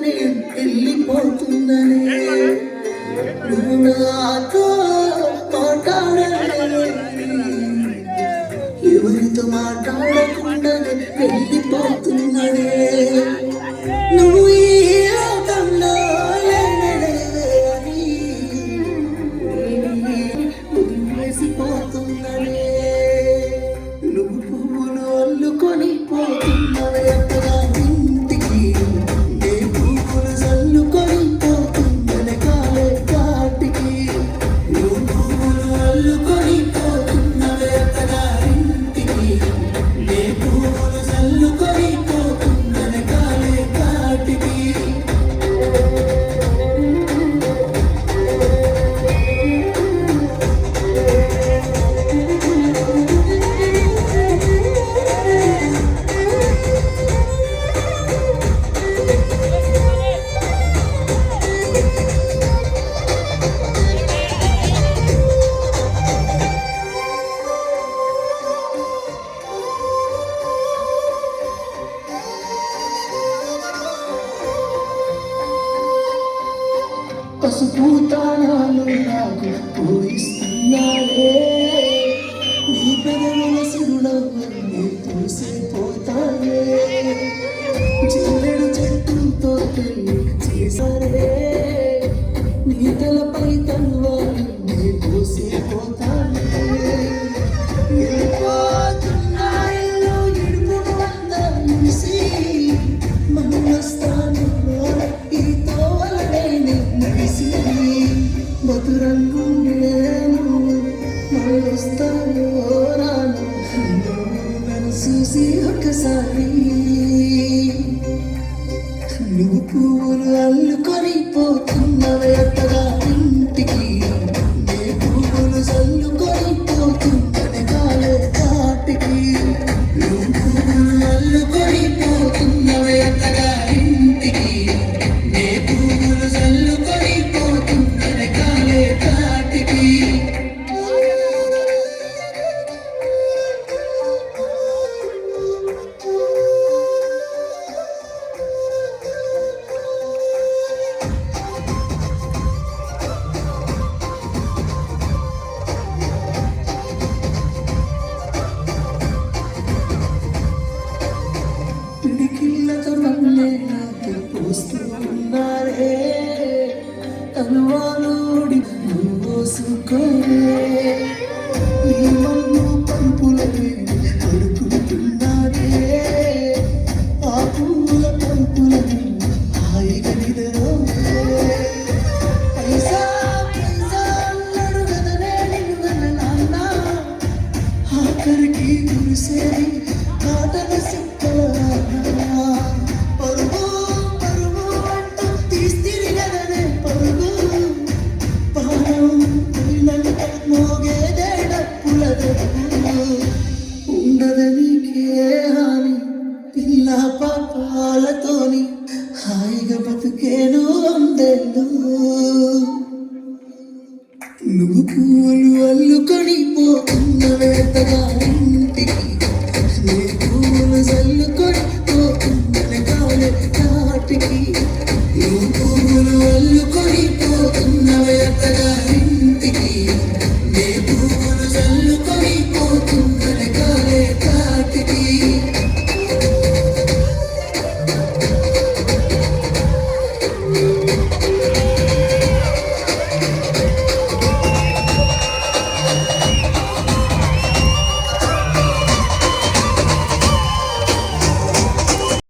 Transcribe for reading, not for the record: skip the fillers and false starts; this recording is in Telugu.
పోతుందని వెళ్ళిపోతుందని నువ్వు నాతో మాట్లాడలే ఎవరితో మాట్లాడకుండానే వెళ్ళిపోతుందని నువ్వు ఈ లోకంలో వదిలేసిపోతుందని నువ్వు పువ్వులు అల్లుకొని పోతున్నవి ఎక్కడా ఇంటికి నే పువ్వులు చల్లుకొని పోతుందని కాలే కాటికి నువ్వు పువ్వులు అల్లుకొని పోతున్నవి ఎక్కడా ఇంటికి నే పువ్వులు చల్లుకొని పోతుందని కాలే కాటికి పసుపు తాళాలు నాకు పూయిస్తున్నాడే నీ పెదవుల సిరునవ్వుల్ని పూసిపోతానే చిల్లెడు చెట్టుతో పెళ్లి చేశారే నీ తలపై తనువాన్ని పూసిపోతానే వెళ్ళిపోతున్నాయో ఇడుపును అంతా ముసి మనస్తాను ఈ తోవలనే మధురంగు నేను మళ్ళొస్తాను రాను నన్ను చూసి ఒక్కసారి నువ్వు పువ్వులు అల్లుకొని పోతున్నవి ఎక్కడా ఇంటికి నే పువ్వులు చల్లుకొని పోతున్నది కాలే కాటికి నువ్వు పువ్వులు అల్లుకొని పోతున్నవి ఎక్కడా ఇంటికి నే పువ్వులు చల్లుకొని పోతున్నది కాలే కాటికి పిడికిళ్ళతో నన్నే నాకు పోస్తున్నారే తనువాలోడి మోసుకోరే ఈ మన్ను పంపులకి అడుగుతున్నారే ఆ పూల పంపులని హాయిగా నిద్రోరే పైసా పైసా అన్నాడు కదా నేను నాన్న ఆఖరికి కురిసేది